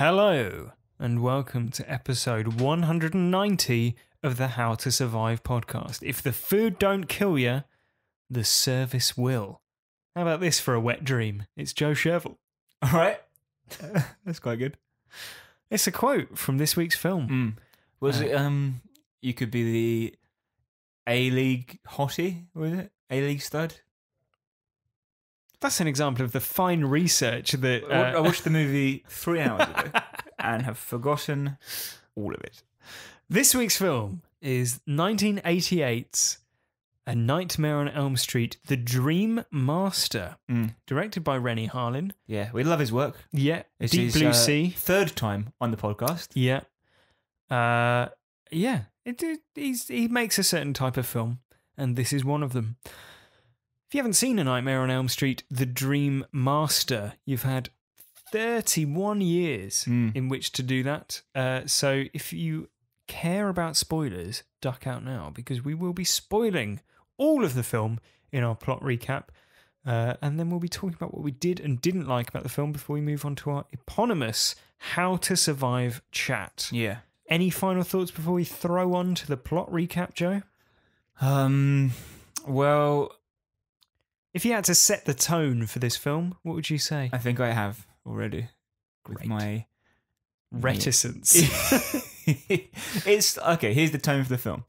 Hello, and welcome to episode 190 of the How to Survive podcast. If the food don't kill you, the service will. How about this for a wet dream? It's Joe Sherville. All right. That's quite good. It's a quote from this week's film. Was it, you could be the A-League hottie, was it? A-League stud? That's an example of the fine research that... I watched the movie 3 hours ago and have forgotten all of it. This week's film is 1988's A Nightmare on Elm Street, The Dream Master, directed by Rennie Harlin. Yeah, we love his work. Yeah, It's Deep his, Blue Sea. Third time on the podcast. Yeah. He makes a certain type of film, and this is one of them. If you haven't seen A Nightmare on Elm Street, The Dream Master, you've had 31 years in which to do that. So if you care about spoilers, duck out now, because we will be spoiling all of the film in our plot recap. And then we'll be talking about what we did and didn't like about the film before we move on to our eponymous How to Survive chat. Yeah. Any final thoughts before we throw on to the plot recap, Joe? Well, if you had to set the tone for this film, what would you say? I think I have already. Great. With my reticence. It's okay, here's the tone for the film.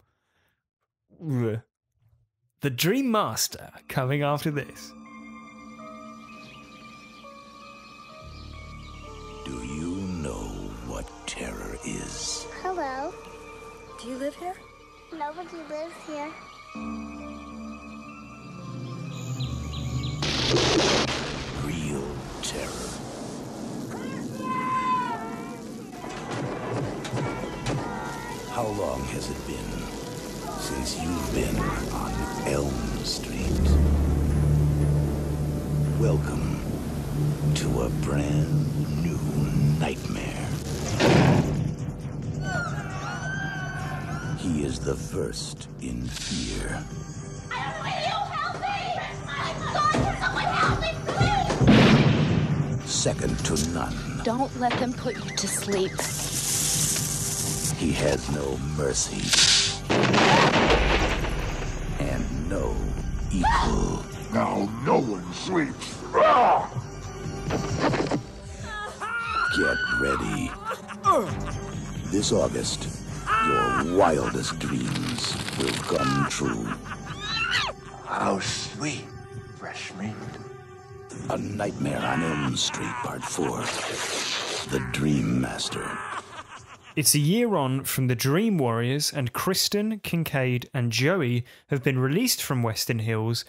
The Dream Master coming after this. Do you know what terror is? Hello. Do you live here? Nobody lives here. Real terror. How long has it been since you've been on Elm Street? Welcome to a brand new nightmare. He is the first in fear. Will you help me? I'm gone. Someone help me, please. Second to none. Don't let them put you to sleep. He has no mercy and no equal. Now no one sleeps. Get ready. This August, your wildest dreams will come true. How sweet, fresh meat. A Nightmare on Elm Street, Part 4. The Dream Master. It's a year on from the Dream Warriors, and Kristen, Kincaid, and Joey have been released from Western Hills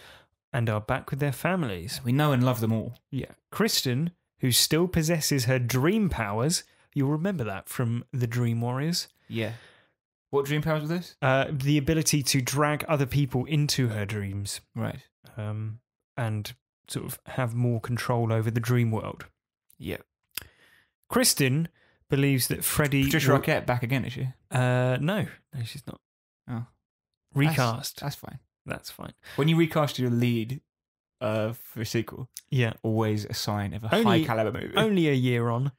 and are back with their families. We know and love them all. Yeah. Kristen, who still possesses her dream powers, you'll remember that from the Dream Warriors. Yeah. What dream powers was this? The ability to drag other people into her dreams. Right. And sort of have more control over the dream world. Yeah. Kristen believes that Freddy... Patricia Arquette back again, is she? No, she's not. Oh. Recast. That's fine. That's fine. When you recast your lead for a sequel, yeah, always a sign of a high caliber movie. Only a year on.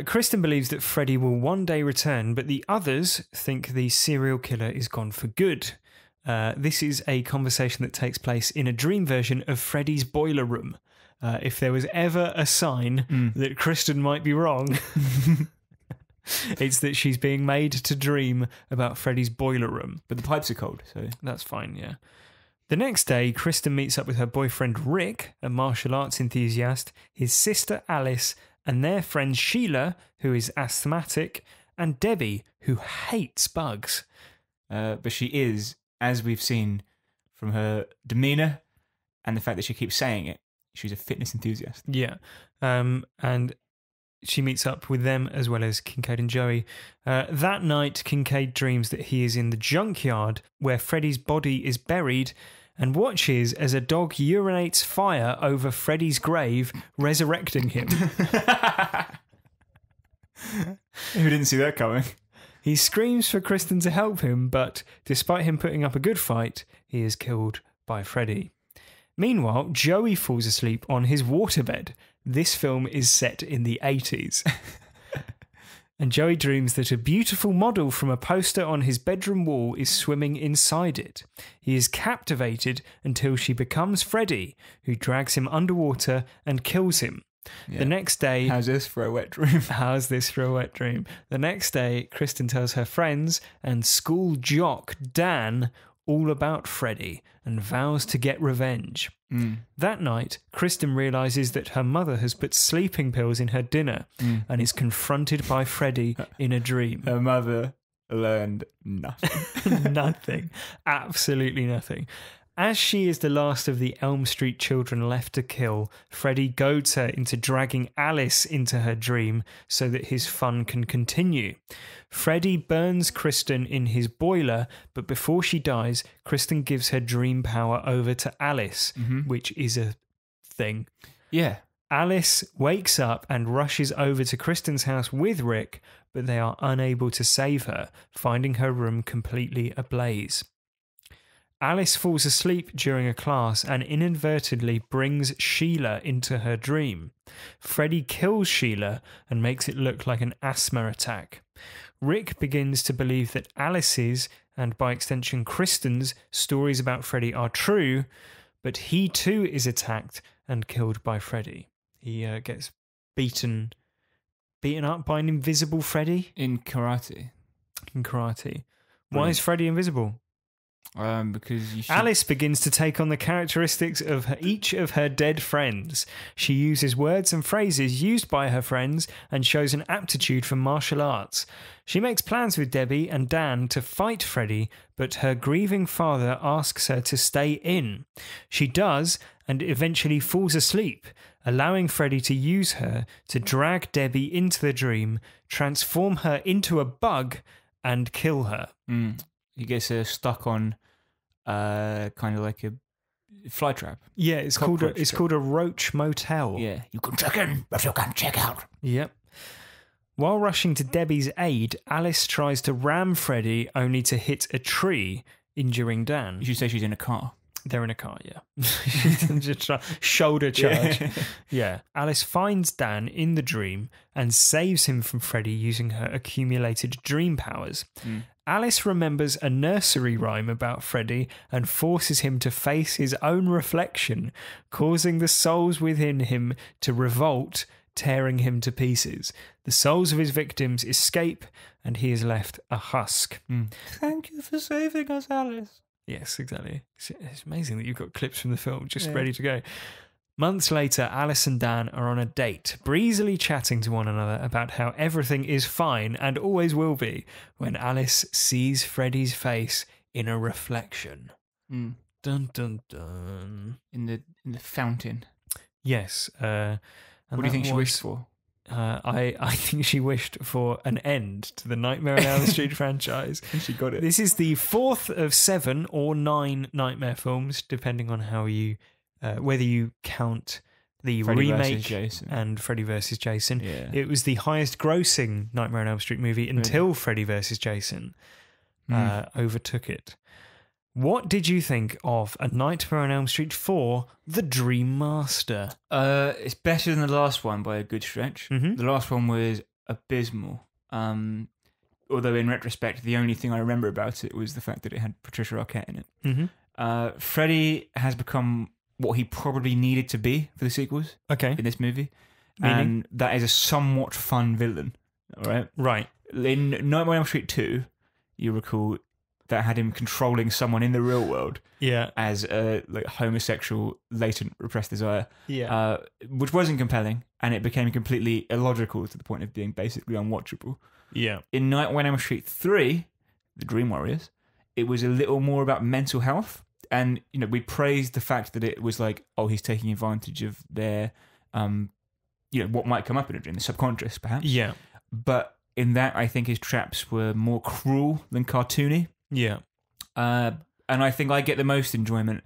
Kristen believes that Freddy will one day return, but the others think the serial killer is gone for good. This is a conversation that takes place in a dream version of Freddy's boiler room. If there was ever a sign that Kristen might be wrong, it's that she's being made to dream about Freddy's boiler room. But the pipes are cold, so... That's fine, yeah. The next day, Kristen meets up with her boyfriend Rick, a martial arts enthusiast, his sister Alice, and their friend Sheila, who is asthmatic, and Debbie, who hates bugs. But she is, as we've seen from her demeanour and the fact that she keeps saying it, she's a fitness enthusiast. Yeah. And she meets up with them as well as Kincaid and Joey. That night, Kincaid dreams that he is in the junkyard where Freddy's body is buried and watches as a dog urinates fire over Freddy's grave, resurrecting him. Who didn't see that coming? He screams for Kristen to help him, but despite him putting up a good fight, he is killed by Freddy. Meanwhile, Joey falls asleep on his waterbed. This film is set in the 80s. And Joey dreams that a beautiful model from a poster on his bedroom wall is swimming inside it. He is captivated until she becomes Freddy, who drags him underwater and kills him. Yeah. The next day... How's this for a wet dream? How's this for a wet dream? The next day, Kristen tells her friends and school jock Dan all about Freddy and vows to get revenge. That night, Kristen realises that her mother has put sleeping pills in her dinner and is confronted by Freddy in a dream. Her mother learned nothing. Nothing. Absolutely nothing. As she is the last of the Elm Street children left to kill, Freddy goads her into dragging Alice into her dream so that his fun can continue. Freddy burns Kristen in his boiler, but before she dies, Kristen gives her dream power over to Alice, which is a thing. Yeah. Alice wakes up and rushes over to Kristen's house with Rick, but they are unable to save her, finding her room completely ablaze. Alice falls asleep during a class and inadvertently brings Sheila into her dream. Freddy kills Sheila and makes it look like an asthma attack. Rick begins to believe that Alice's, and by extension Kristen's, stories about Freddy are true, but he too is attacked and killed by Freddy. He gets beaten up by an invisible Freddy In karate. in karate. Why Brilliant. is Freddy invisible? Because you should... Alice begins to take on the characteristics of each of her dead friends. She uses words and phrases used by her friends and shows an aptitude for martial arts. She makes plans with Debbie and Dan to fight Freddy, but her grieving father asks her to stay in. She does and eventually falls asleep, allowing Freddy to use her to drag Debbie into the dream, transform her into a bug, and kill her. He gets stuck on kind of like a fly trap. Yeah, it's Cockroach called a roach motel. Yeah. You can check in, but you can't check out. Yep. While rushing to Debbie's aid, Alice tries to ram Freddy only to hit a tree, injuring Dan. You should say she's in a car. They're in a car, yeah. Just shoulder charge. Yeah. Alice finds Dan in the dream and saves him from Freddy using her accumulated dream powers. Alice remembers a nursery rhyme about Freddy and forces him to face his own reflection, causing the souls within him to revolt, tearing him to pieces. The souls of his victims escape, and he is left a husk. Thank you for saving us, Alice. Yes, exactly. It's amazing that you've got clips from the film just ready to go. Months later, Alice and Dan are on a date, breezily chatting to one another about how everything is fine and always will be when Alice sees Freddy's face in a reflection. Dun, dun, dun. In the fountain. Yes. And What do you think she wished for? I think she wished for an end to the Nightmare on Elm Street franchise. And she got it. This is the 4th of 7 or 9 Nightmare films, depending on how you, whether you count the Freddy versus remake Jason. and Freddy vs. Jason. Yeah. It was the highest grossing Nightmare on Elm Street movie until Freddy vs. Jason overtook it. What did you think of A Nightmare on Elm Street 4, The Dream Master? It's better than the last one by a good stretch. Mhm. The last one was abysmal. Although in retrospect, the only thing I remember about it was the fact that it had Patricia Arquette in it. Mm-hmm. Freddy has become what he probably needed to be for the sequels Okay. in this movie. Meaning? And that is a somewhat fun villain. All right. Right. In Nightmare on Elm Street 2, you recall that had him controlling someone in the real world Yeah. as a like homosexual latent repressed desire, Yeah. which wasn't compelling, and it became completely illogical to the point of being basically unwatchable. Yeah. In Nightmare on Elm Street 3, The Dream Warriors, it was a little more about mental health, and we praised the fact that it was like, oh, he's taking advantage of their, what might come up in a dream, the subconscious perhaps. Yeah. But in that, I think his traps were more cruel than cartoony. Yeah. And I think I get the most enjoyment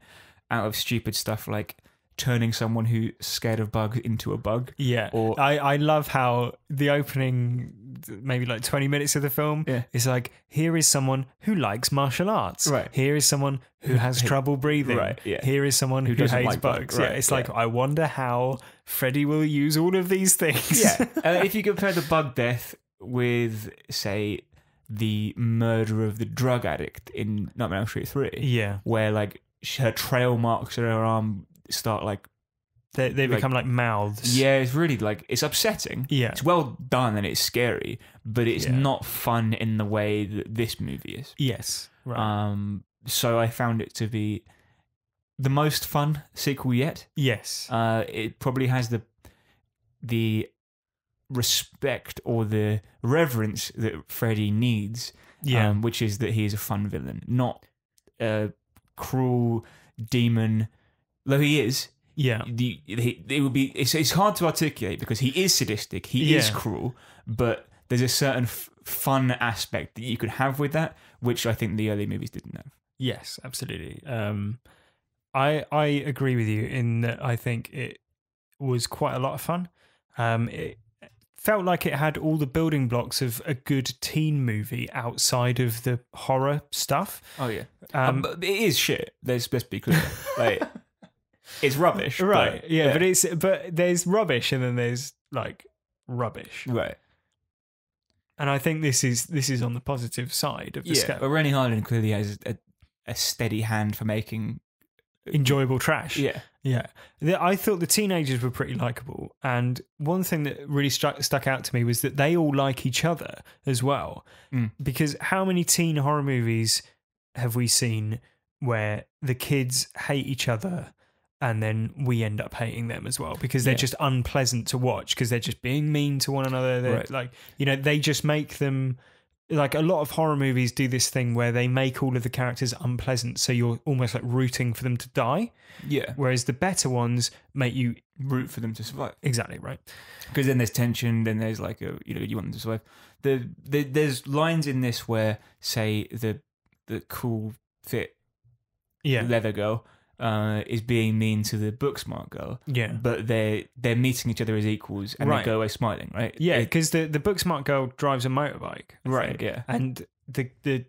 out of stupid stuff like turning someone who's scared of bugs into a bug. Yeah. Or I love how the opening maybe like 20 minutes of the film. Yeah. It's like, here is someone who likes martial arts. Right. Here is someone who has trouble breathing. Right, yeah. Here is someone who doesn't hates like bugs. bugs. Right, Yeah. It's yeah. like, I wonder how Freddy will use all of these things. Yeah. If you compare the bug death with, say, the murder of the drug addict in Nightmare on Elm Street 3, Yeah. where like her trail marks on her arm start like, They become like mouths. yeah, it's really like, it's upsetting. Yeah. It's well done and it's scary, but it's Yeah. not fun in the way that this movie is. Yes. Right. So I found it to be the most fun sequel yet. Yes. It probably has the respect or the reverence that Freddy needs, Yeah. which is that he is a fun villain, not a cruel demon. Though he is, Yeah. it would be. It's hard to articulate because he is sadistic, he is Yeah. cruel, but there's a certain fun aspect that you could have with that, which I think the early movies didn't have. Yes, absolutely. I agree with you in that I think it was quite a lot of fun. It felt like it had all the building blocks of a good teen movie outside of the horror stuff. Oh yeah, but it is shit. Let's be clear. Like, it's rubbish, Right. but- Yeah, but there's rubbish and then there's like rubbish. right. And I think this is on the positive side of the Yeah, scale. but Rennie Harlin clearly has a steady hand for making. Enjoyable trash. Yeah, Yeah. I thought the teenagers were pretty likable. And one thing that really stuck out to me was that they all like each other as well. Mm. Because how many teen horror movies have we seen where the kids hate each other and then we end up hating them as well because they're Yeah. just unpleasant to watch because they're just being mean to one another. They're Right. like, they just make them... Like, a lot of horror movies do this thing where they make all of the characters unpleasant, so you're almost like rooting for them to die. yeah. Whereas the better ones make you... Root for them to survive Exactly, right. because then there's tension. Then there's like you want them to survive. There's lines in this where, say, the cool fit Yeah. leather girl is being mean to the book smart girl. Yeah. But they're meeting each other as equals and Right. they go away smiling, right? Yeah, because the book smart girl drives a motorbike. I Right, think. yeah. And the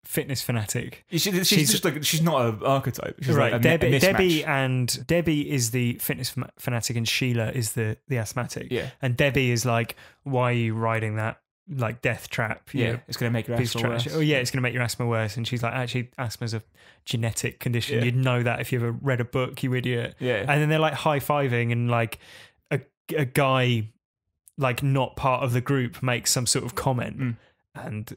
fitness fanatic. She's She's- just like, she's not an archetype. She's Right, like a mismatch. Debbie is the fitness fanatic and Sheila is the asthmatic. Yeah. And Debbie is like, why are you riding that like death trap? Yeah, You it's going to make your piece of asthma trash. worse. Oh yeah, it's going to make your asthma worse. And she's like, actually, asthma's a genetic condition. Yeah. You'd know that if you ever read a book, you idiot. Yeah. And then they're like high-fiving and like a guy like not part of the group makes some sort of comment and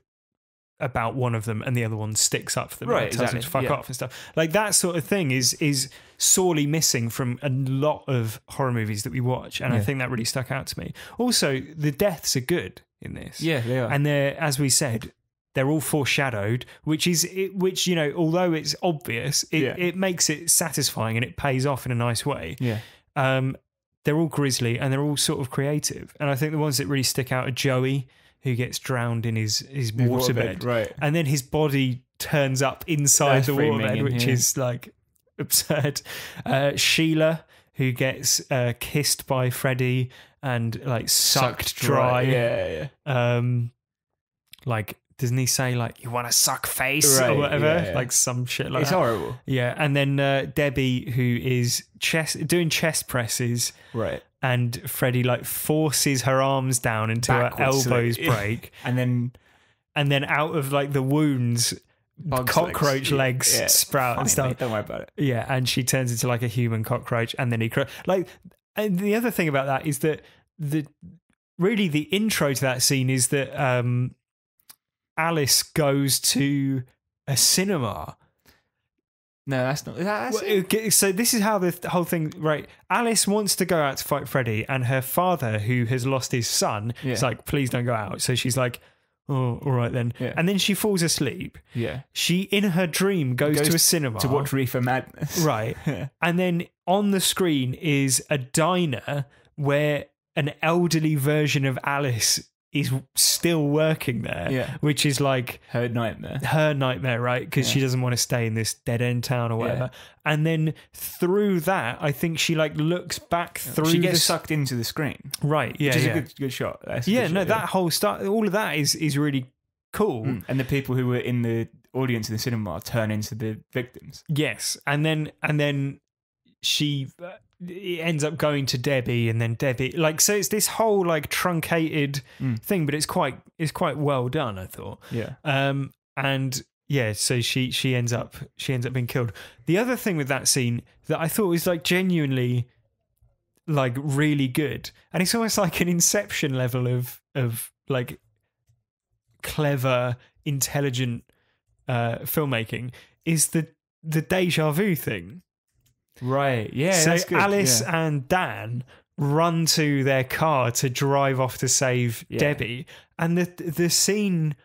about one of them and the other one sticks up for them Right, and tells them exactly, to fuck yeah. off and stuff. Like that sort of thing is sorely missing from a lot of horror movies that we watch. And I Yeah. think that really stuck out to me. Also, the deaths are good in this. Yeah, they are. And they're, as we said, they're all foreshadowed, which although it's obvious, it makes it satisfying and it pays off in a nice way. yeah. They're all grisly and they're all sort of creative. And I think the ones that really stick out are Joey, who gets drowned in his waterbed. Right. And then his body turns up inside That's the pretty waterbed, minging, which yeah. is like absurd. Sheila, who gets kissed by Freddy and like sucked dry. Yeah, yeah. Like, doesn't he say like, you want to suck face Right, or whatever? yeah, yeah. Like some shit like It's that. horrible. Yeah, and then Debbie, who is doing chest presses, Right. and Freddie like forces her arms down until her Backwards, so elbows that- break, And then out of like the wounds, bugs cockroach legs Yeah, sprout fine, and stuff. mate, don't worry about it. Yeah, and she turns into like a human cockroach, and then he like. And the other thing about that is that the intro to that scene is that Alice goes to a cinema. No, that's not. That's Well, okay, so this is how the whole thing, right? Alice wants to go out to fight Freddy, and her father, who has lost his son, is Yeah. like, please don't go out. So she's like, oh, all right then. Yeah. And then she falls asleep. yeah. She, in her dream, goes to a cinema. to watch Reefer Madness. Right. Yeah. And then on the screen is a diner where an elderly version of Alice is still working there, Yeah. which is like Her nightmare. her nightmare, right? Because she doesn't want to stay in this dead end town or whatever. And then through that, I think she like looks back through. She gets sucked into the screen. right, yeah, Which is yeah. a good shot. That's a Yeah, good no, shot, that whole start, all of that is really cool. And the people who were in the audience in the cinema turn into the victims. Yes, and then she it ends up going to Debbie, and then Debbie so it's this whole like truncated thing, but it's quite well done, I thought. Yeah. And yeah, so she ends up being killed. The other thing with that scene that I thought was like genuinely like really good, and it's almost like an Inception level of like clever, intelligent filmmaking, is the deja vu thing. Right. Yeah. So that's good. Alice yeah. and Dan run to their car to drive off to save Debbie, and the scene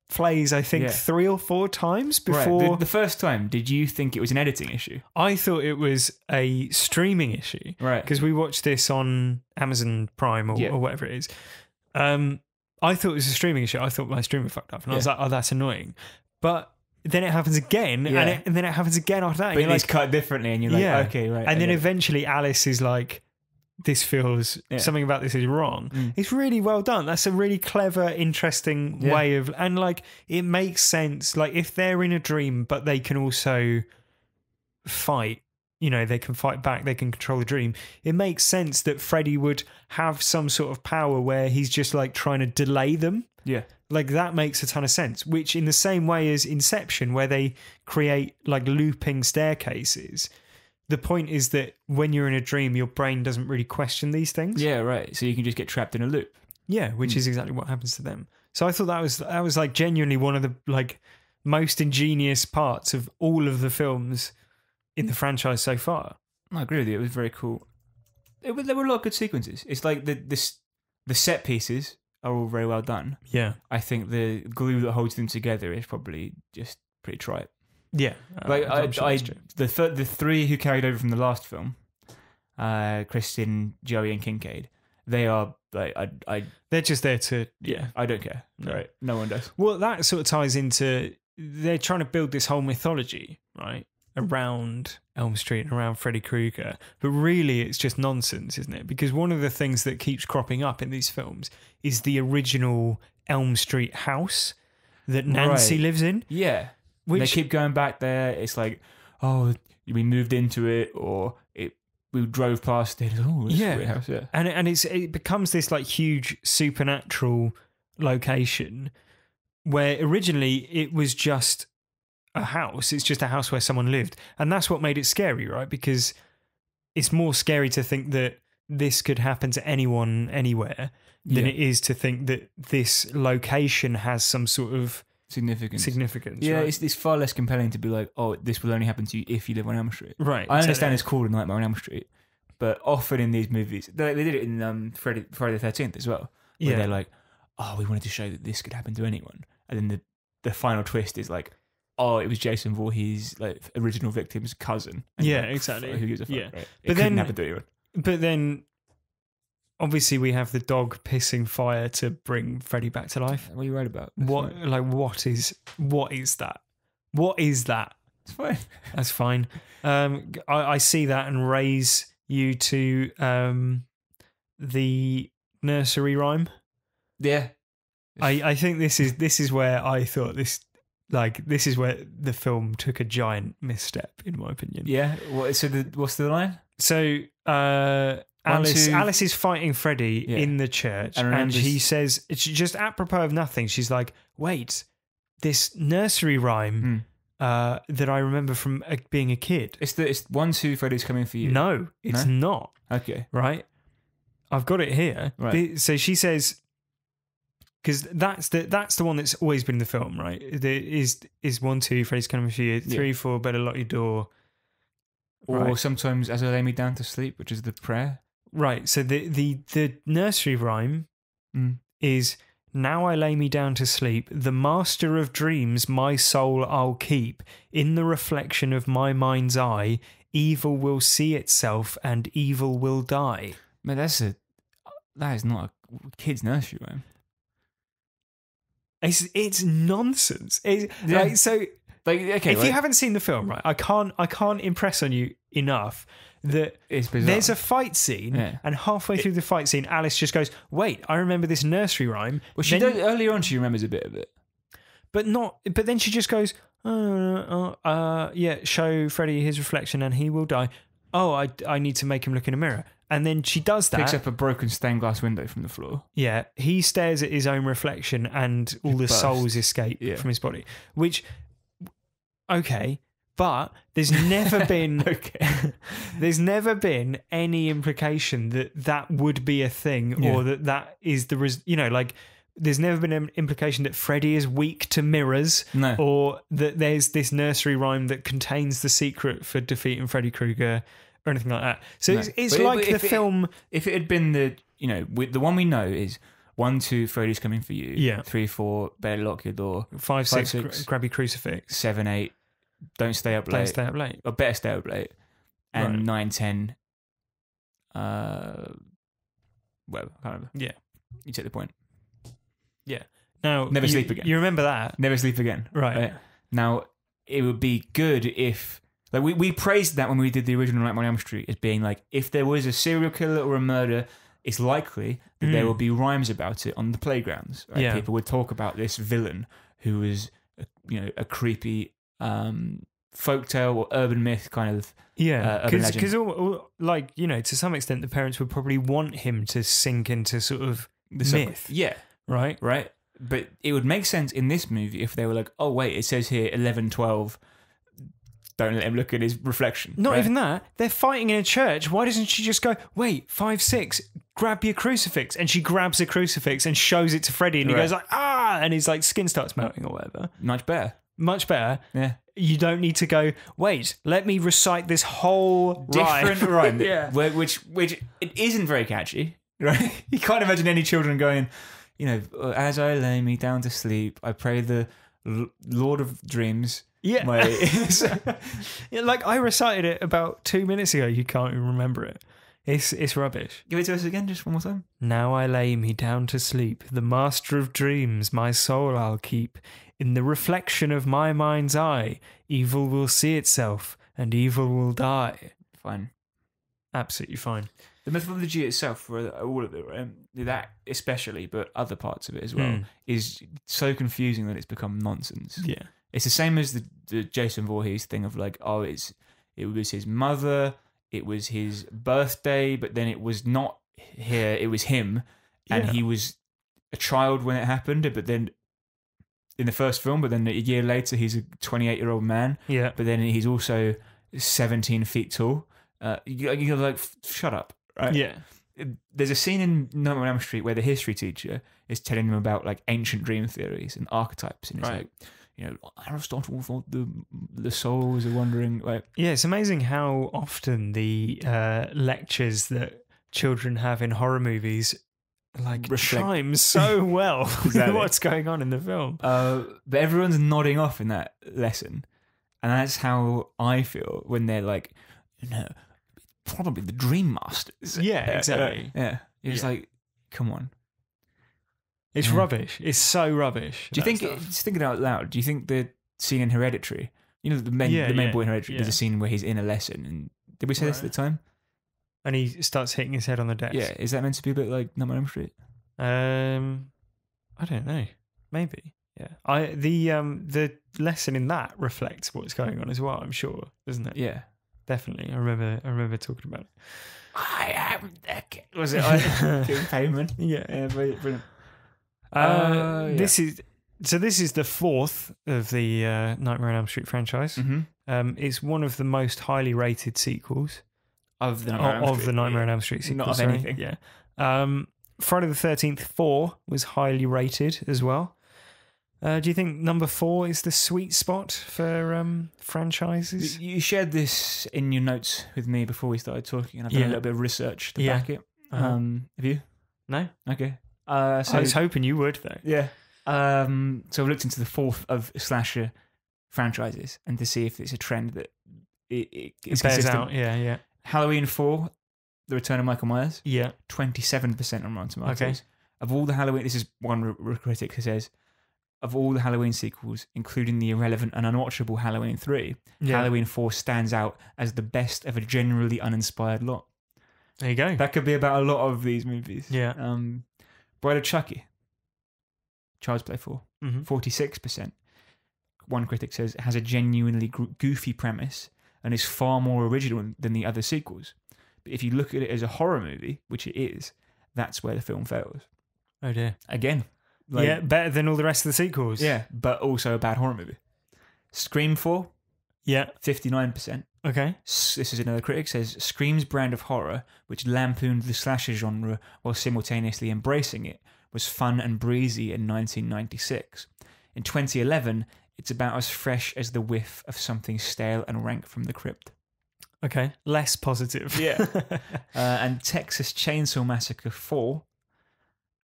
plays, I think, 3 or 4 times before. Right. The first time, did you think it was an editing issue? I thought it was a streaming issue, Right. Because we watched this on Amazon Prime or whatever it is. I thought it was a streaming issue. I thought my streamer fucked up, and I was like, "Oh, that's annoying." But then it happens again, and then it happens again after that. But it's cut differently, and you're like, okay, right. And then eventually Alice is like, this feels, something about this is wrong. It's really well done. That's a really clever, interesting way of, and like, it makes sense. Like, if they're in a dream, but they can also fight, they can fight back, they can control the dream. It makes sense that Freddy would have some sort of power where he's just like trying to delay them. Yeah. Like, that makes a ton of sense, which in the same way as Inception, where they create like looping staircases, the point is that when you're in a dream, your brain doesn't really question these things. Yeah, right. So you can just get trapped in a loop. Yeah, which is exactly what happens to them. So I thought that was like genuinely one of the like most ingenious parts of all of the films in the franchise so far. I agree with you. It was very cool. There were a lot of good sequences. It's like the set pieces are all very well done. Yeah. I think the glue that holds them together is probably just pretty trite. Yeah. Like I'm sure that's true. the 3 who carried over from the last film, Kristen, Joey, and Kincaid, they are like They're just there to I don't care. No. Right, no one does. Well, that sort of ties into, they're trying to build this whole mythology, right, around Elm Street and around Freddy Krueger. But really, it's just nonsense, isn't it? Because one of the things that keeps cropping up in these films is the original Elm Street house that Nancy lives in. Yeah. They keep going back there. It's like, oh, we moved into it, or we drove past it. Oh, it's a weird house. Yeah. And it becomes this like huge supernatural location where originally it was just a house. It's just a house where someone lived. And that's what made it scary, right? Because it's more scary to think that this could happen to anyone, anywhere, than it is to think that this location has some sort of significance. Yeah, right? it's far less compelling to be like, oh, this will only happen to you if you live on Elm Street. Right. I understand it's called A Nightmare on Elm Street, but often in these movies, they did it in Friday the 13th as well, where they're like, oh, we wanted to show that this could happen to anyone. And then the final twist is like, oh, it was Jason Voorhees' like original victim's cousin. And Yeah, like, exactly. Who gives a fuck, Yeah. right? But It couldn't then- happen to anyone. But then, obviously, we have the dog pissing fire to bring Freddy back to life. What are you right about? That's What fine. like what is that? What is that? It's fine. That's fine. I see that and raise you to the nursery rhyme. Yeah. I think this is where I thought this is where the film took a giant misstep, in my opinion. Yeah. What's the line? So Alice is fighting Freddy in the church, and he says, it's just apropos of nothing. She's like, wait, this nursery rhyme that I remember from being a kid. It's 1, 2, Freddy's coming for you. No, it's not. Okay. Right? I've got it here. Right. So she says, because that's the one that's always been in the film, right? Is 1, 2, Freddy's coming for you. 3, 4, better lock your door. Or sometimes as I lay me down to sleep, which is the prayer. Right. So the nursery rhyme is, now I lay me down to sleep, the master of dreams my soul I'll keep. In the reflection of my mind's eye, evil will see itself and evil will die. Man, that is not a kid's nursery rhyme. It's nonsense. Yeah. Like, so Like, okay, if you haven't seen the film, right, I can't impress on you enough that it's bizarre. there's a fight scene, Yeah. and halfway through the fight scene, Alice just goes, "Wait, I remember this nursery rhyme." Well, she Then- does, earlier on, she remembers a bit of it. but then she just goes, yeah, show Freddy his reflection and he will die. Oh, I need to make him look in a mirror. And then she does that. Picks up a broken stained glass window from the floor. Yeah, he stares at his own reflection and all the Burst. souls escape Yeah. from his body. Which, okay, but there's never been Okay. there's never been any implication that would be a thing, or that is the like. There's never been an implication that Freddy is weak to mirrors, No. or that there's this nursery rhyme that contains the secret for defeating Freddy Krueger or anything like that. So No. it's But like the if film. If it had been the one we know is 1, 2, Freddy's coming for you. Yeah. 3, 4, better lock your door. 5, 6, 6, grab your crucifix. 7, 8, don't stay up Don't late. stay up late. Or better stay up late. And Right. 9, 10. Well, I can't remember. Yeah. You take the point. Yeah. Now, Never sleep again. You remember that? Never sleep again. Right. Now, it would be good if, like, we praised that when we did the original Nightmare on Elm Street as being like, if there was a serial killer or a murder, it's likely that there will be rhymes about it on the playgrounds. Right? Yeah. People would talk about this villain who was, a creepy folktale or urban myth kind of. Yeah, urban legend. because like, to some extent, the parents would probably want him to sink into sort of myth, Yeah. right? Right. But it would make sense in this movie if they were like, oh, wait, it says here 11, 12. Don't let him look at his reflection. Not right? even that. They're fighting in a church. Why doesn't she just go, wait, 5, 6, grab your crucifix? And she grabs a crucifix and shows it to Freddy, and he Right. goes like, ah, and his like skin starts melting or whatever. Much better. Much better. Yeah. You don't need to go, wait, let me recite this whole Different rhyme. Yeah. Which it isn't very catchy, right? You can't imagine any children going, as I lay me down to sleep, I pray the Lord of Dreams. Yeah. My Yeah, like I recited it about 2 minutes ago. You can't even remember it. It's rubbish. Give it to us again, just one more time. Now I lay me down to sleep. The master of dreams, my soul I'll keep. In the reflection of my mind's eye, evil will see itself, and evil will die. Fine. Absolutely fine. The mythology itself, for all of it, right? That especially, but other parts of it as well, is so confusing that it's become nonsense. Yeah. It's the same as the Jason Voorhees thing of like, oh, it was his mother, it was his birthday, but then it was not here, it was him, and Yeah. he was a child when it happened, but then in the first film, but then a year later he's a 28-year-old man, Yeah. but then he's also 17 feet tall. You're like, shut up, right? Yeah. There's a scene in Nightmare on Elm Street where the history teacher is telling them about like ancient dream theories and archetypes, and it's Right. like, Aristotle thought the soul was a wandering. Like, Yeah, it's amazing how often the lectures that children have in horror movies like Reflect- chime so well with Exactly. what's going on in the film. but everyone's nodding off in that lesson, and that's how I feel when they're like, probably the Dream Masters. Yeah, exactly. Yeah, you're just like, come on. It's Yeah. rubbish. It's so rubbish. Do you think, just thinking out loud, do you think the scene in Hereditary, the main boy in Hereditary, there's a scene where he's in a lesson, and did we say this at the time? And he starts hitting his head on the desk. Yeah, is that meant to be a bit like Nightmare on Elm Street? I don't know. Maybe. Yeah. The lesson in that reflects what's going on as well, I'm sure, doesn't it? Yeah. Definitely. I remember talking about it. I am the king. Was it Tim Payman? Yeah. Yeah, brilliant. This is the fourth of the Nightmare on Elm Street franchise. Mm-hmm. It's one of the most highly rated sequels Of the of the Nightmare on Elm Street sequels. Not of sorry. anything. Yeah. Friday the 13th 4 was highly rated as well. Do you think number 4 is the sweet spot for franchises? You shared this in your notes with me before we started talking, and I've done a little bit of research to back it. Have you? No? Okay. So I was hoping you would, though. yeah. So I've looked into the fourth of slasher franchises and to see if it's a trend that it's It bears consistent. out. Yeah. Halloween 4, The Return of Michael Myers, Yeah. 27% on Rotten Tomatoes. Okay. Of all the Halloween, this is one critic who says, of all the Halloween sequels, including the irrelevant and unwatchable Halloween 3, Halloween 4 stands out as the best of a generally uninspired lot. There you go. That could be about a lot of these movies. Yeah. Bride of Chucky, Child's Play 4, 46%. One critic says it has a genuinely goofy premise and is far more original than the other sequels. But if you look at it as a horror movie, which it is, that's where the film fails. Oh dear. Again. Better than all the rest of the sequels. Yeah, but also a bad horror movie. Scream 4, 59%. Okay. This is another critic, says Scream's brand of horror, which lampooned the slasher genre while simultaneously embracing it, was fun and breezy in 1996. In 2011, it's about as fresh as the whiff of something stale and rank from the crypt. Okay. Less positive. Yeah. And Texas Chainsaw Massacre 4,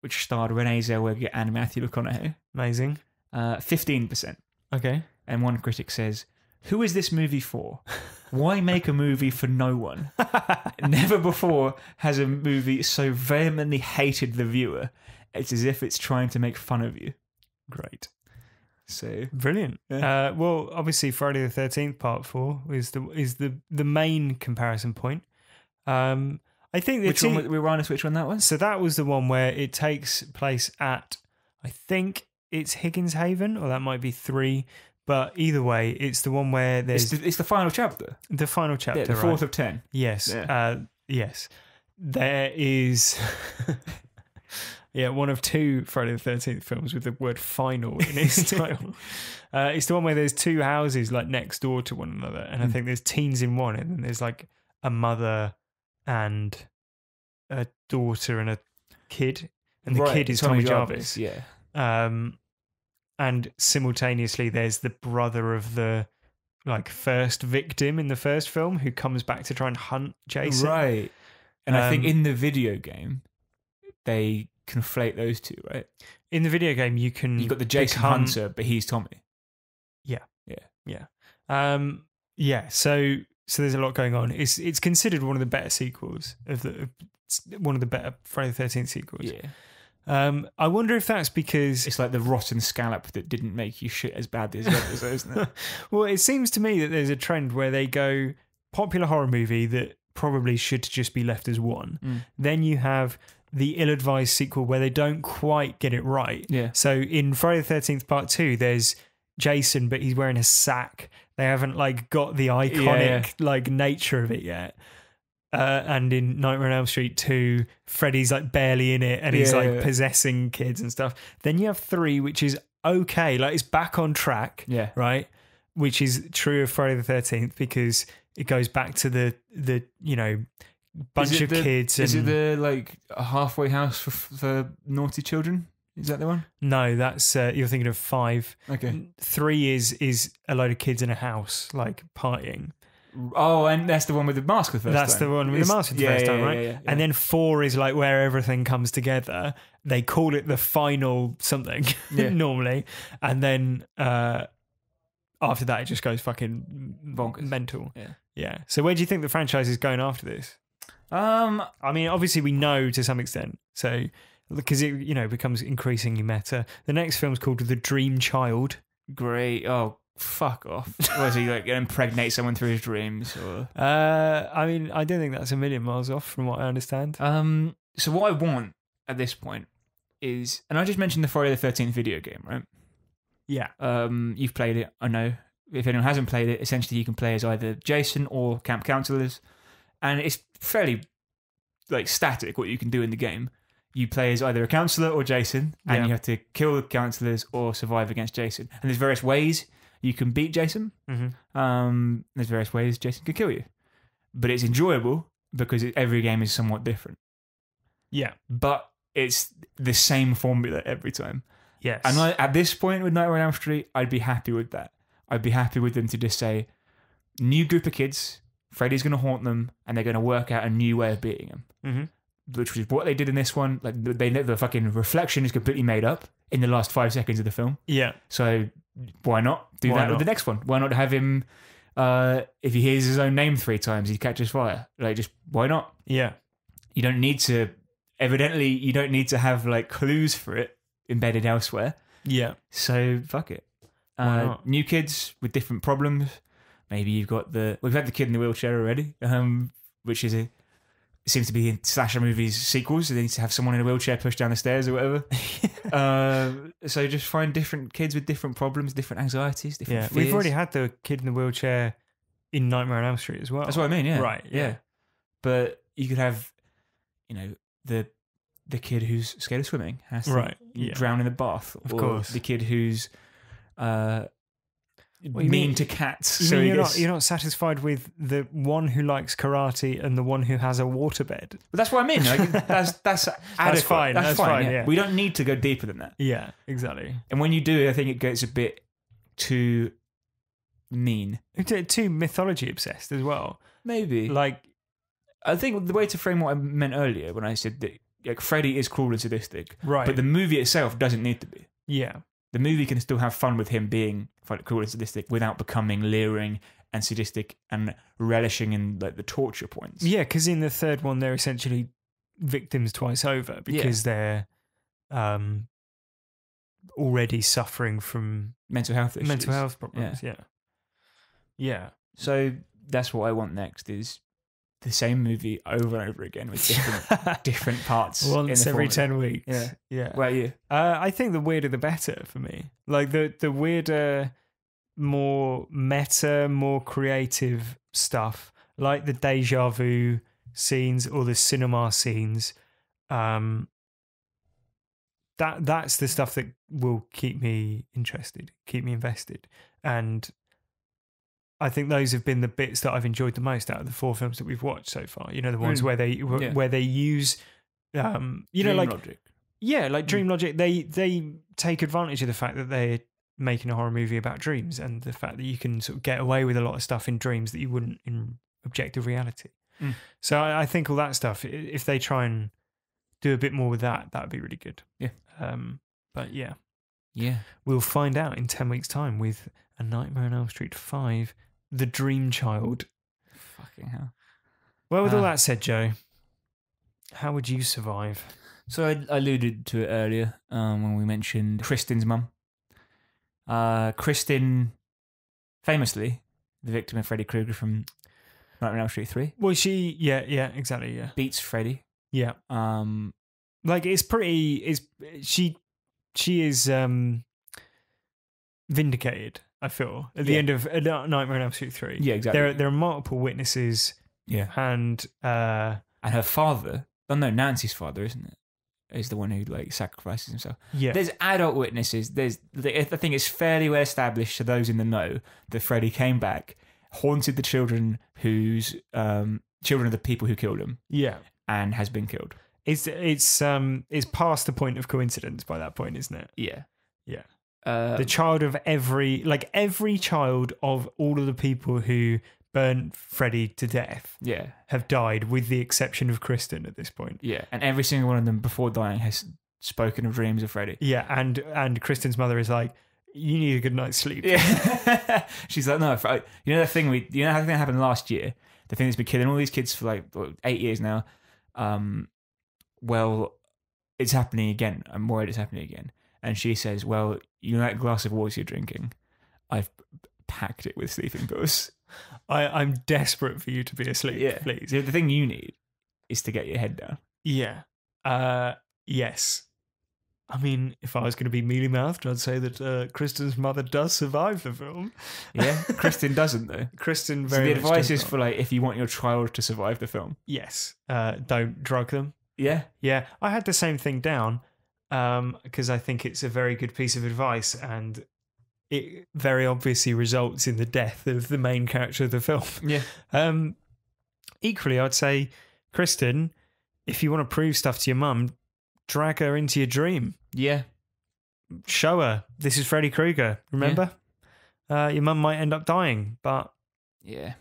which starred Renee Zellweger and Matthew McConaughey. Amazing. 15%. Okay. And one critic says, who is this movie for? Why make a movie for no one? Never before has a movie so vehemently hated the viewer. It's as if it's trying to make fun of you. Great. So Brilliant. Yeah. Well, obviously, Friday the 13th Part 4 is the main comparison point. I think which one, we were honest which one that was? So that was the one where it takes place at, I think it's Higgins Haven, or that might be 3. But either way, it's the one where there's it's the final chapter. The final chapter, yeah, the fourth of 10. Yes, yeah. Yes. There is, one of 2 Friday the 13th films with the word "final" in its title. It's the one where there's 2 houses like next door to one another, and I think there's teens in one, and then there's like a mother and a daughter and a kid, and the kid is Tommy Jarvis. Yeah. And simultaneously, there's the brother of the first victim in the first film who comes back to try and hunt Jason. Right. And I think in the video game, they conflate those two, right? In the video game, you've got the Jason Hunter, but he's Tommy. Yeah. Yeah. Yeah. So there's a lot going on. It's considered one of the better sequels one of the better Friday the 13th sequels. Yeah. I wonder if that's because it's like the rotten scallop that didn't make you shit as badly as the others, isn't it? Well, it seems to me that there's a trend where they go popular horror movie that probably should just be left as one. Then you have the ill-advised sequel where they don't quite get it right. Yeah. So in Friday the 13th Part 2, there's Jason, but he's wearing a sack. They haven't got the iconic nature of it yet. And in Nightmare on Elm Street 2, Freddy's barely in it, and he's possessing kids and stuff. Then you have 3, which is okay, it's back on track, right? Which is true of Friday the 13th because it goes back to the bunch of kids. Is it the a halfway house for naughty children? Is that the one? No, that's you're thinking of 5. Okay. 3 is a load of kids in a house partying. Oh, and that's the one with the mask the first time. That's the one with the mask the first time, right? Yeah. And then 4 is where everything comes together. They call it the final something normally. And then after that, it just goes fucking bonkers. Mental. Yeah. So where do you think the franchise is going after this? I mean, obviously we know to some extent. So because it becomes increasingly meta. The next film's called The Dream Child. Great. Oh, fuck off. Was he going to impregnate someone through his dreams? Or? I mean, I don't think that's a million miles off from what I understand. So what I want at this point is, and I just mentioned the Friday the 13th video game, right? Yeah. You've played it, I know. If anyone hasn't played it, essentially you can play as either Jason or camp counselors, and it's fairly static what you can do in the game. You play as either a counselor or Jason, and you have to kill the counselors or survive against Jason. And there's various ways you can beat Jason. Mm-hmm. There's various ways Jason could kill you. But it's enjoyable because every game is somewhat different. Yeah. But it's the same formula every time. Yes. And at this point with Nightmare on Elm Street, I'd be happy with that. I'd be happy with them to just say, new group of kids, Freddy's going to haunt them, and they're going to work out a new way of beating him. Mm-hmm. Which is what they did in this one. The fucking reflection is completely made up in the last 5 seconds of the film. Yeah. So why not do that with the next one? Why not have him, if he hears his own name 3 times, he catches fire? Why not? Yeah. You don't need to, evidently, you don't need to have clues for it embedded elsewhere. Yeah. So fuck it. Why not? New kids with different problems. Maybe you've got we've had the kid in the wheelchair already, which is seems to be in slasher movies sequels. So they need to have someone in a wheelchair push down the stairs or whatever. So just find different kids with different problems, different anxieties, different fears. We've already had the kid in the wheelchair in Nightmare on Elm Street as well. That's what I mean. Yeah. Right. Yeah. But you could have, the kid who's scared of swimming has to drown in the bath, Of or course. the kid who's you mean mean- to cats. You So mean he you're gets- not satisfied with the one who likes karate and the one who has a waterbed? But that's what I mean. Like, that's adequate. fine, that's fine, yeah. We don't need to go deeper than that. Yeah, exactly. And when you do, I think it gets a bit too mean. Too mythology obsessed as well. Maybe. Like, I think the way to frame what I meant earlier when I said that Freddy is cruel and sadistic, right. but the movie itself doesn't need to be. Yeah. The movie can still have fun with him being cruel and sadistic without becoming leering and sadistic and relishing in like the torture points. Yeah, because in the third one, they're essentially victims twice over because they're already suffering from Mental health issues. mental health problems. Yeah. Yeah. So that's what I want next is the same movie over and over again with different parts. Once in the every form. 10 weeks. Yeah. Yeah. What about you? I think the weirder the better for me. Like the weirder, more meta, more creative stuff, like the deja vu scenes or the cinema scenes. That's the stuff that will keep me interested, keep me invested. And I think those have been the bits that I've enjoyed the most out of the 4 films that we've watched so far. You know, the ones where they use Dream logic. Yeah, like Dream Logic, they take advantage of the fact that they're making a horror movie about dreams and the fact that you can sort of get away with a lot of stuff in dreams that you wouldn't in objective reality. Mm. So I think all that stuff, if they try and do a bit more with that would be really good. Yeah. But yeah, we'll we'll find out in 10 weeks' time with A Nightmare on Elm Street 5, The Dream Child. Fucking hell. Well, with all that said, Joe, how would you survive? So I alluded to it earlier when we mentioned Kristin's mum. Kristin, famously, the victim of Freddy Krueger from Nightmare on Elm Street 3, Well, yeah, exactly, yeah. beats Freddy. Yeah. Like she is vindicated, I feel, at the end of Nightmare on Elm Street 3. Yeah, exactly. There are multiple witnesses and her father, Nancy's father, isn't it? Is the one who like sacrifices himself. yeah. There's adult witnesses. I think it's fairly well established to those in the know that Freddy came back, haunted the children whose children of the people who killed him, Yeah. and has been killed. It's past the point of coincidence by that point, isn't it? Yeah. Yeah. The child of every child of all of the people who burnt Freddy to death have died, with the exception of Kristin at this point. Yeah, and every single one of them before dying has spoken of dreams of Freddy. Yeah, and Kristin's mother is like, you need a good night's sleep. Yeah, she's like, no, you know the thing how the thing happened last year, the thing that's been killing all these kids for like 8 years now. Well, it's happening again. I'm worried it's happening again. And she says, well, you know that glass of water you're drinking? I've packed it with sleeping pills. I'm desperate for you to be asleep, please. The thing you need is to get your head down. Yeah. Yes. I mean, if I was going to be mealy-mouthed, I'd say that Kristin's mother does survive the film. Yeah, Kristin doesn't, though. Kristin So very the much advice does is not. for, like, if you want your child to survive the film. Yes. Don't drug them. Yeah. Yeah. I had the same thing down because I think it's a very good piece of advice, and it very obviously results in the death of the main character of the film. Yeah. Equally, I'd say, Kristin, if you want to prove stuff to your mum, drag her into your dream. Yeah. Show her, this is Freddy Krueger, remember? Your mum might end up dying, but Yeah.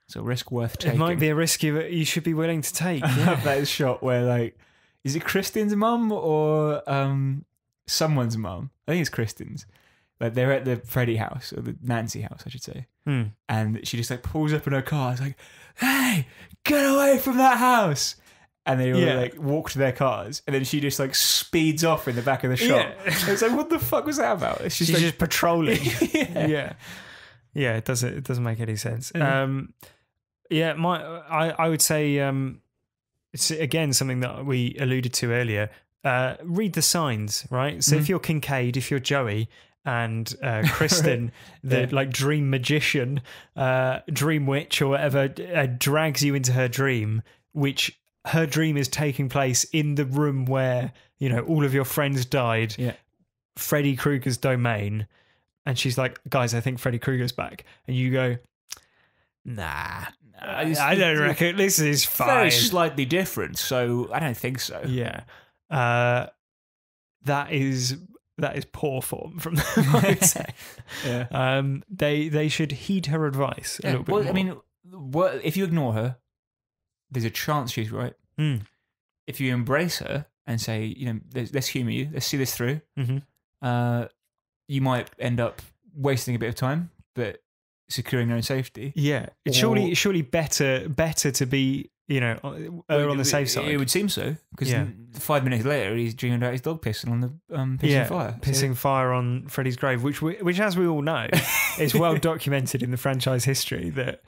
It's a risk worth taking. it might be a risk you should be willing to take. I have Yeah. that shot where, like, is it Kristin's mum or someone's mum? I think it's Kristin's. Like, they're at the Freddy house, or the Nancy house, I should say. And she just, like, pulls up in her car. It's like, hey, get away from that house. And they all Yeah. like walk to their cars, and then she just like speeds off in the back of the shop. It's like, what the fuck was that about? It's She's like, just patrolling. Yeah. Yeah. It doesn't make any sense. Yeah, I would say it's again something that we alluded to earlier. Read the signs, right? So if you're Kincaid, if you're Joey, and Kristen, the like dream magician, dream witch, or whatever, drags you into her dream, which her dream is taking place in the room where all of your friends died. Yeah. Freddy Krueger's domain, and she's like, "Guys, I think Freddy Krueger's back," and you go, "Nah, I don't reckon this is fine." Very slightly different, so I don't think so. Yeah, that is poor form from them, I would say. Yeah. They should heed her advice a little bit more. I mean, if you ignore her, there's a chance she's right. If you embrace her and say, let's humour you, let's see this through, you might end up wasting a bit of time, but securing your own safety. Yeah, it's surely better to be on the safe side. It would seem so, because 5 minutes later he's dreaming about his dog pissing on the pissing fire on Freddy's grave, which as we all know is well documented in the franchise history that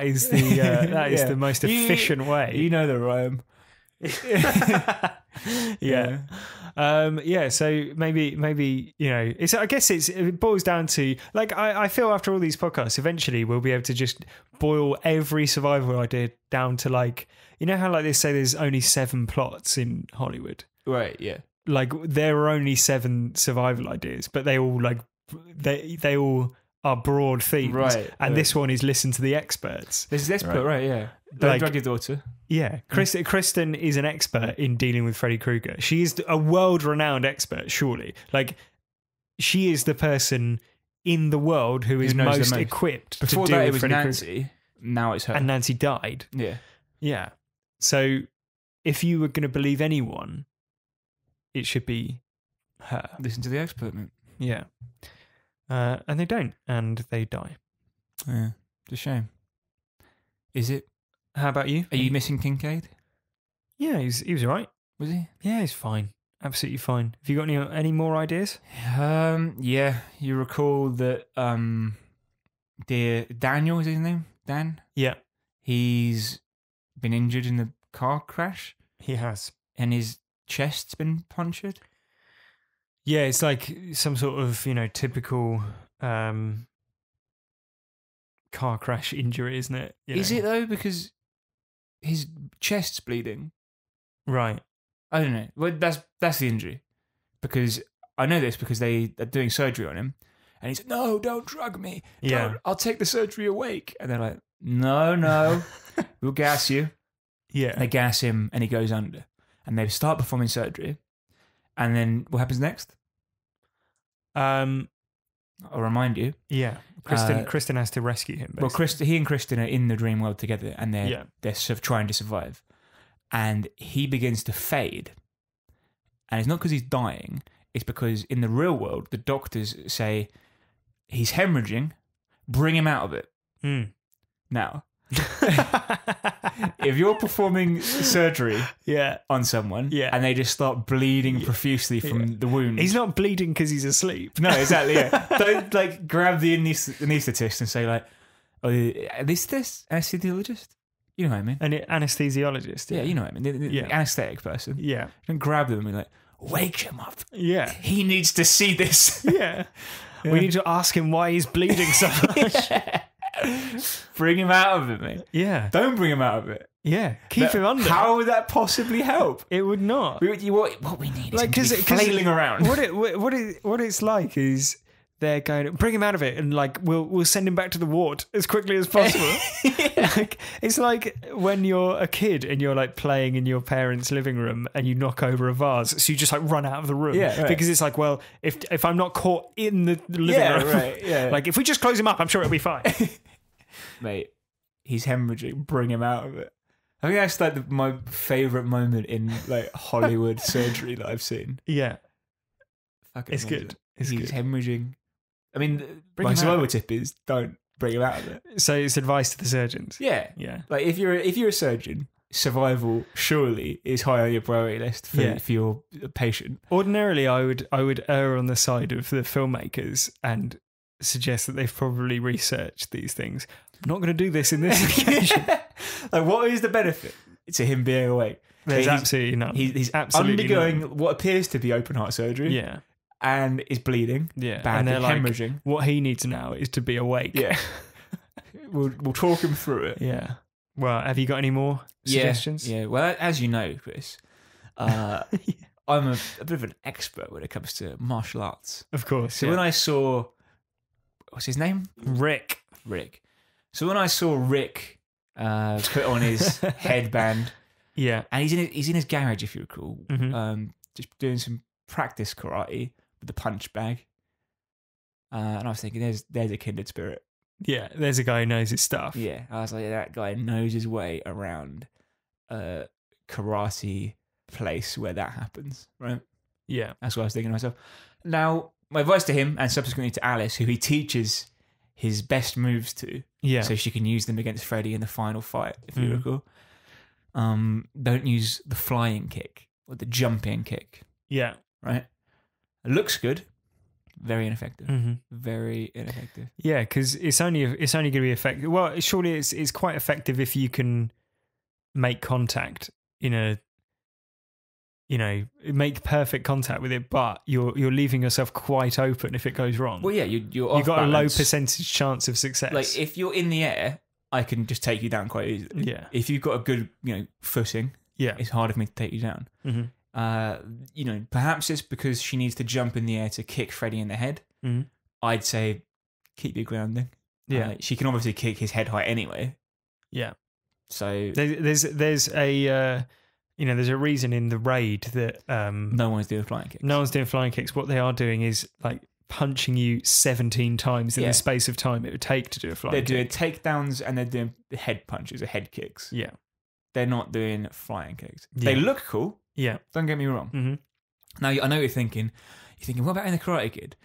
is the most efficient way. You know the rhyme. So maybe it's, I guess it boils down to, like, I feel after all these podcasts eventually we'll be able to just boil every survival idea down to, like, how like they say there's only 7 plots in Hollywood, right? Yeah, like there are only 7 survival ideas, but they all they all are broad themes, right? And this one is listen to the experts. This is expert, right? Yeah, don't drug your daughter. Yeah, Kristen is an expert in dealing with Freddy Krueger. She is a world-renowned expert, surely. Like, she is the person in the world who is most equipped Before to deal that, with it was Freddy Nancy. Krueger. Now it's her. And Nancy died. Yeah. Yeah. So, if you were going to believe anyone, it should be her. Listen to the expert, mate. Yeah. And they don't, and they die. Yeah, it's a shame. Is it? How about you? Are you missing Kincaid? Yeah, he was all right. Was he? Yeah, he's fine. Absolutely fine. Have you got any more ideas? Yeah. You recall that dear Daniel is his name? Dan? Yeah. He's been injured in the car crash? He has. And his chest's been punctured? Yeah, it's like some sort of, typical car crash injury, isn't it? Is it though? Because his chest's bleeding. Right. I don't know. Well, that's the injury. Because I know this because they are doing surgery on him. And he's like, "No, don't drug me. Yeah. I'll take the surgery awake." And they're like, No, we'll gas you. Yeah. And they gas him and he goes under. And they start performing surgery. And then what happens next? I'll remind you. Yeah. Kristen has to rescue him, basically. Well, he and Kristen are in the dream world together, and they're sort of trying to survive. And he begins to fade. And it's not because he's dying. It's because in the real world, the doctors say, he's hemorrhaging, bring him out of it. Now, if you're performing surgery on someone and they just start bleeding profusely from the wound. He's not bleeding because he's asleep. No, exactly, yeah. Don't, like, grab the anaesthetist and say, like, "Oh, is this anesthesiologist?" You know what I mean? An anesthesiologist. Yeah, you know what I mean? The anesthetic person. Yeah. Don't grab them and be like, "Wake him up. Yeah. He needs to see this." Yeah. We need to ask him why he's bleeding so much. Bring him out of it, mate. Yeah. Don't bring him out of it. Yeah. Keep him under. How would that possibly help? It would not. What we need is like, him to be flailing around. What it's like is they're going, "Bring him out of it," and like we'll send him back to the ward as quickly as possible. Like, it's like when you're a kid and you're like playing in your parents' living room and you knock over a vase, so you just like run out of the room. Yeah, right. Because it's like, well, if I'm not caught in the living room, right, yeah. like if we just close him up, I'm sure it'll be fine. Mate, he's hemorrhaging. Bring him out of it. I think that's like my favourite moment in like Hollywood surgery that I've seen. Yeah, It's good. He's good. hemorrhaging. I mean, my survival tip is don't bring him out of it. So it's advice to the surgeons. Yeah. Yeah. Like if you're a surgeon, survival surely is high on your priority list for your patient. Ordinarily, I would err on the side of the filmmakers and suggest that they've probably researched these things. I'm not going to do this in this occasion. Like, what is the benefit to him being awake? There's absolutely none. He's absolutely undergoing none. what appears to be open heart surgery. Yeah. And is bleeding. Yeah. Badly, and they're like, hemorrhaging. what he needs now is to be awake. Yeah. we'll talk him through it. Yeah. Well, have you got any more suggestions? Yeah. Well, as you know, Chris, I'm a bit of an expert when it comes to martial arts. Of course. So when I saw, what's his name? Rick. So when I saw Rick put on his headband, yeah, and he's in his garage, if you recall, Mm-hmm. just doing some practice karate with the punch bag, and I was thinking, there's a kindred spirit. Yeah, there's a guy who knows his stuff. Yeah, I was like, that guy knows his way around a karate place where that happens, right? Yeah. That's what I was thinking to myself. Now, my advice to him, and subsequently to Alice, who he teaches his best moves to, Yeah. so she can use them against Freddy in the final fight, if you recall. Don't use the flying kick or the jumping kick, Yeah. right? It looks good, very ineffective. Mm-hmm. Very ineffective. Yeah, because it's only going to be effective. Well, surely it's quite effective if you can make contact make perfect contact with it, but you're leaving yourself quite open if it goes wrong. Well, yeah, you've got a low percentage chance of success. Like, if you're in the air, I can just take you down quite easily. Yeah. If you've got a good, footing, yeah. it's harder for me to take you down. Mm-hmm. Perhaps it's because she needs to jump in the air to kick Freddy in the head. Mm-hmm. I'd say keep your grounding. Yeah. She can obviously kick his head height anyway. Yeah. So there's a there's a reason in the raid that no one's doing flying kicks. No one's doing flying kicks. What they are doing is like punching you 17 times in the space of time it would take to do a flying kick. They're doing takedowns and they're doing head punches or head kicks. Yeah. They're not doing flying kicks. Yeah. They look cool. Yeah. Don't get me wrong. Mm-hmm. Now, I know you're thinking, what about in the Karate Kid,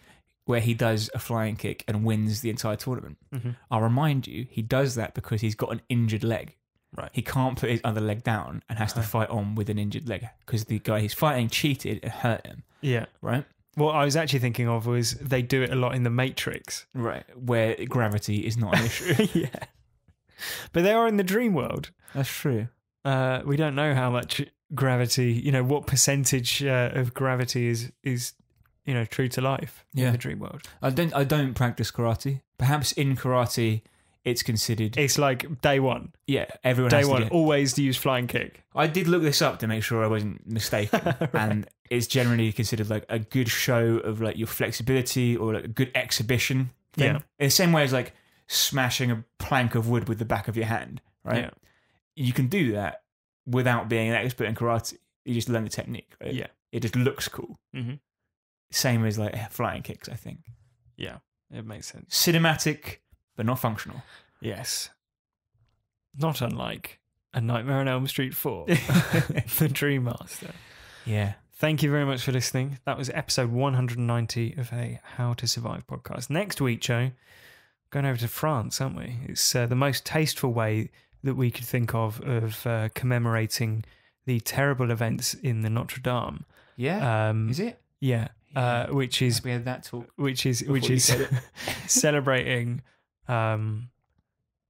where he does a flying kick and wins the entire tournament? Mm-hmm. I'll remind you, he does that because he's got an injured leg. Right. He can't put his other leg down and has to fight on with an injured leg because the guy he's fighting cheated and hurt him. Yeah. Right? What I was actually thinking of was they do it a lot in The Matrix. Right. Where gravity is not an issue. Yeah. But they are in the dream world. That's true. We don't know how much gravity, what percentage of gravity is true to life in the dream world. I don't practice karate. Perhaps in karate it's considered. It's like day one. Yeah, everyone day has to one do it. Always to use flying kick. I did look this up to make sure I wasn't mistaken, Right. and it's generally considered like a good show of like your flexibility or like a good exhibition thing. Yeah. In the same way as like smashing a plank of wood with the back of your hand, right? Yeah. You can do that without being an expert in karate. You just learn the technique. Right? Yeah. It just looks cool. Mm-hmm. Same as like flying kicks, I think. Yeah, it makes sense. Cinematic, but not functional. Yes. Not unlike A Nightmare on Elm Street 4, The Dream Master. Yeah. Thank you very much for listening. That was episode 190 of a How to Survive podcast. Next week, Joe, going over to France, aren't we? It's the most tasteful way that we could think of commemorating the terrible events in the Notre Dame. Yeah. Is it? Yeah. Which is we had that talk. Which is said it.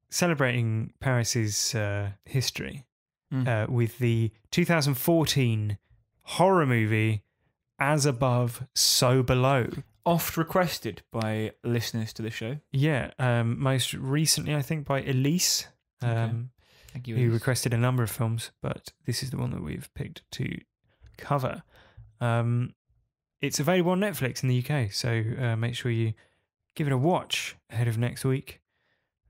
celebrating Paris's history with the 2014 horror movie As Above, So Below. Oft requested by listeners to the show. Yeah, most recently I think by Elise, Thank you, who Elise. requested a number of films, but this is the one that we've picked to cover. It's available on Netflix in the UK, so make sure you give it a watch ahead of next week.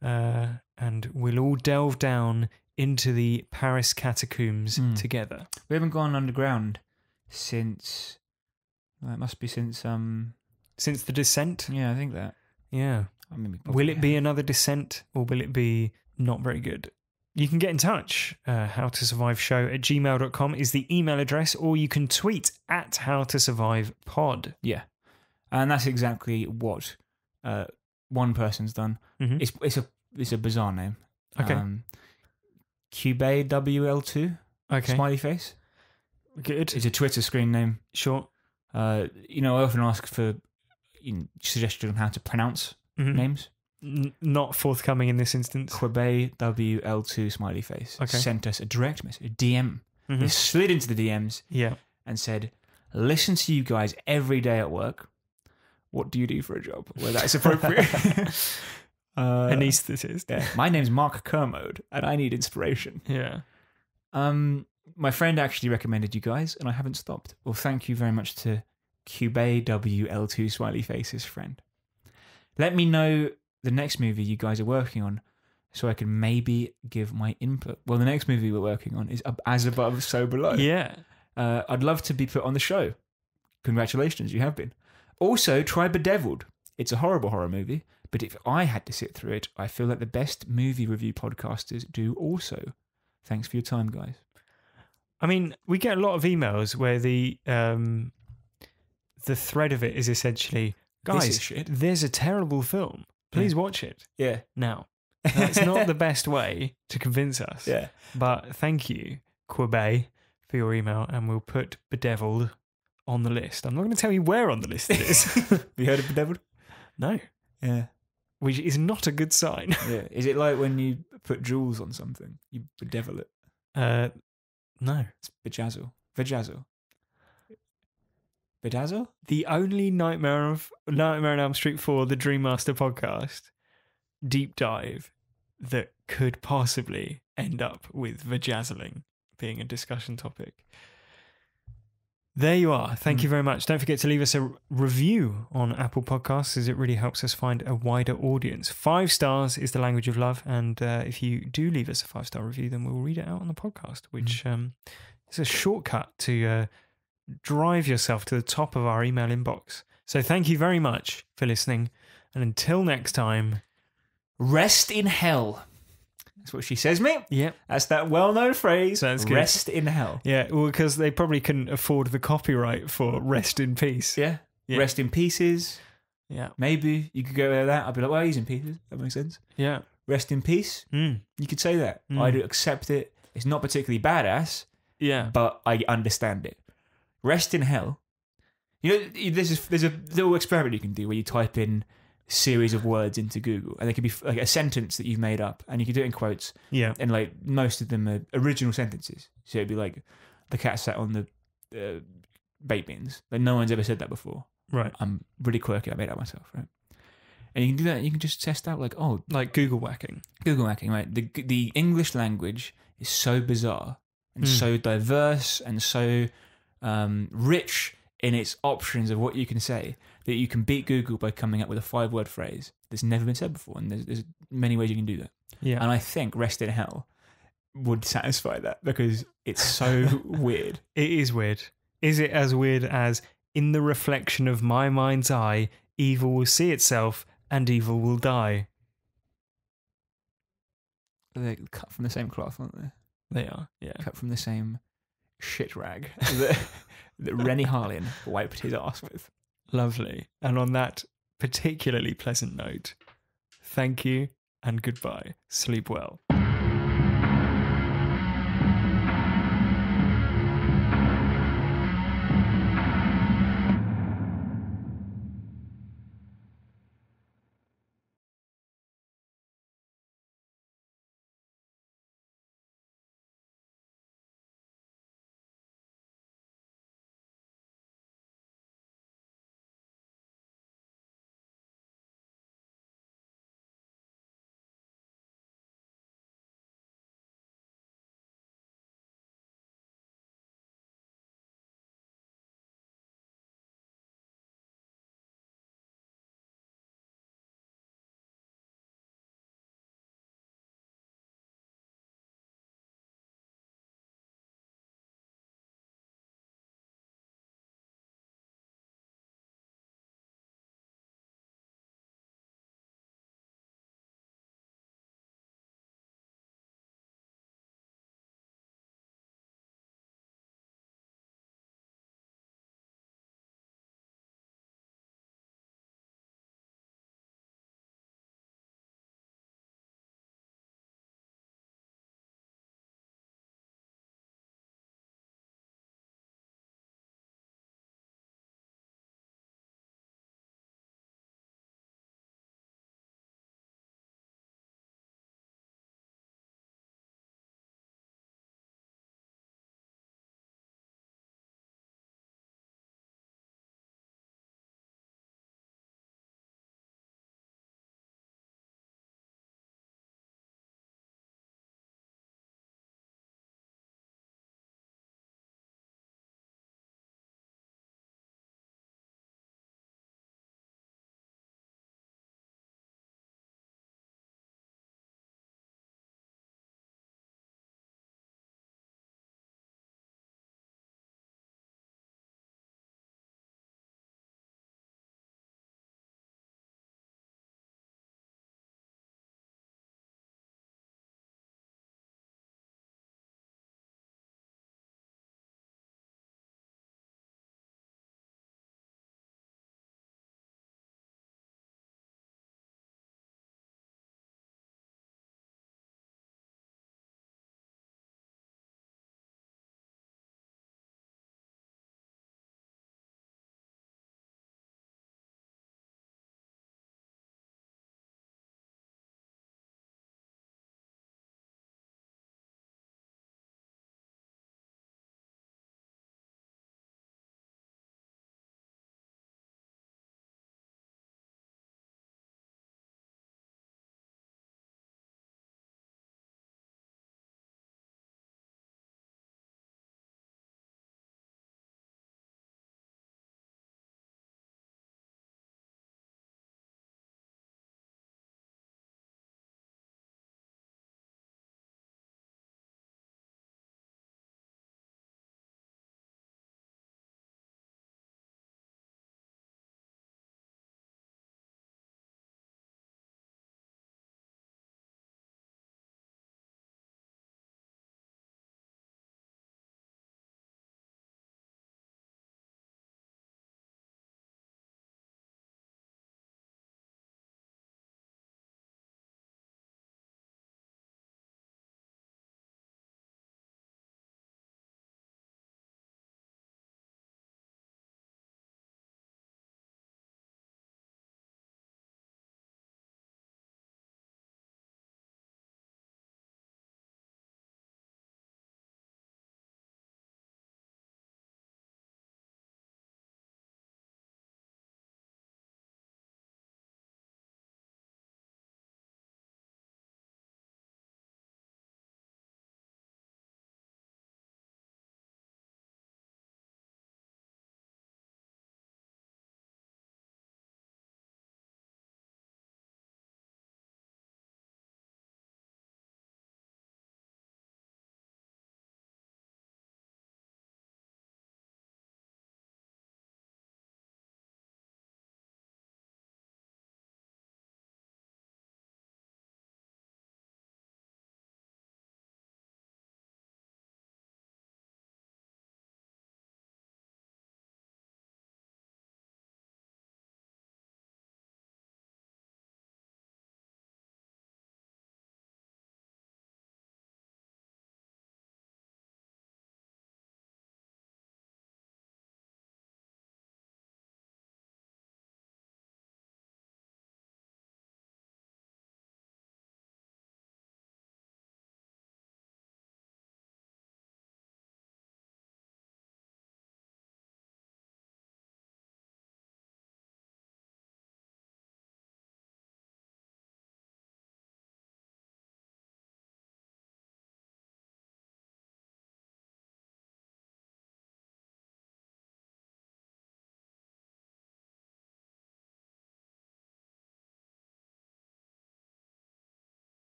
And we'll all delve down into the Paris catacombs together. We haven't gone underground since. Well, it must be since. Since The Descent? Yeah, I think that. Yeah. I mean, Will it be another Descent, or will it be not very good? You can get in touch. HowToSurviveShow@gmail.com is the email address, or you can tweet at HowToSurvivePod. Yeah, and that's exactly what one person's done. Mm-hmm. It's a bizarre name. Okay. QBWL2 Okay. smiley face. Good. It's a Twitter screen name. Sure. I often ask for suggestions on how to pronounce Mhm. names. Not forthcoming in this instance. QBWL2 smiley face Okay. sent us a direct message, a DM. Mhm. They slid into the DMs Yeah. and said, "Listen to you guys every day at work. What do you do for a job where that is appropriate?" Anesthetist. Yeah. My name's Mark Kermode, and I need inspiration. Yeah. My friend actually recommended you guys, and I haven't stopped. Well, thank you very much to QBWL2 smiley face's friend. Let me know the next movie you guys are working on, so I can maybe give my input. Well, the next movie we're working on is As Above, So Below. Yeah. I'd love to be put on the show. Congratulations, you have been. Also, try Bedeviled. It's a horrible horror movie, but if I had to sit through it, I feel like the best movie review podcasters do also. Thanks for your time, guys. I mean, we get a lot of emails where the thread of it is essentially, This guys, is shit. there's a terrible film. Please watch it Yeah. now. That's not the best way to convince us. Yeah. But thank you, Quebec, for your email, and we'll put Bedeviled on the list. I'm not going to tell you where on the list it is. Have you heard of Bedeviled? No. Yeah. Which is not a good sign. Yeah. Is it like when you put jewels on something? You bedevil it. No. It's bejazzle. Vajazzle. Bedazzle? The only Nightmare on Elm Street 4, the Dream Master podcast deep dive that could possibly end up with vajazzling being a discussion topic. There you are. Thank you very much. Don't forget to leave us a review on Apple Podcasts, as it really helps us find a wider audience. 5 stars is the language of love, and if you do leave us a 5-star review, then we'll read it out on the podcast, which is a shortcut to drive yourself to the top of our email inbox. So thank you very much for listening, and until next time, Rest in hell. That's what she says, mate. yep. That's that well-known phrase. Sounds good. Rest in hell. Yeah, well, because they probably couldn't afford the copyright for Rest in Peace. Yeah. Yeah. Rest in pieces. Yeah. Maybe you could go with that. I'd be like, well, he's in pieces. That makes sense. Yeah. Rest in peace. Mm. You could say that. Mm. I'd accept it. It's not particularly badass, Yeah. but I understand it. Rest in hell. There's a little experiment you can do where you type in a series of words into Google, and they could be like a sentence that you've made up, and you can do it in quotes. Yeah. And like most of them are original sentences. So it'd be like, the cat sat on the baked beans. Like no one's ever said that before. Right. I'm really quirky. I made it up myself, right? And you can do that. And you can just test out like, oh, Like Google whacking. Google hacking, right? The English language is so bizarre and so diverse and so rich in its options of what you can say that you can beat Google by coming up with a 5-word phrase that's never been said before. And there's many ways you can do that. Yeah. And I think Rest in Hell would satisfy that because it's so weird. It is weird. Is it as weird as, in the reflection of my mind's eye, evil will see itself and evil will die? They're cut from the same cloth, aren't they? They are, yeah. Cut from the same shit rag that Rennie Harlin wiped his ass with. Lovely. And on that particularly pleasant note, thank you and goodbye. Sleep well.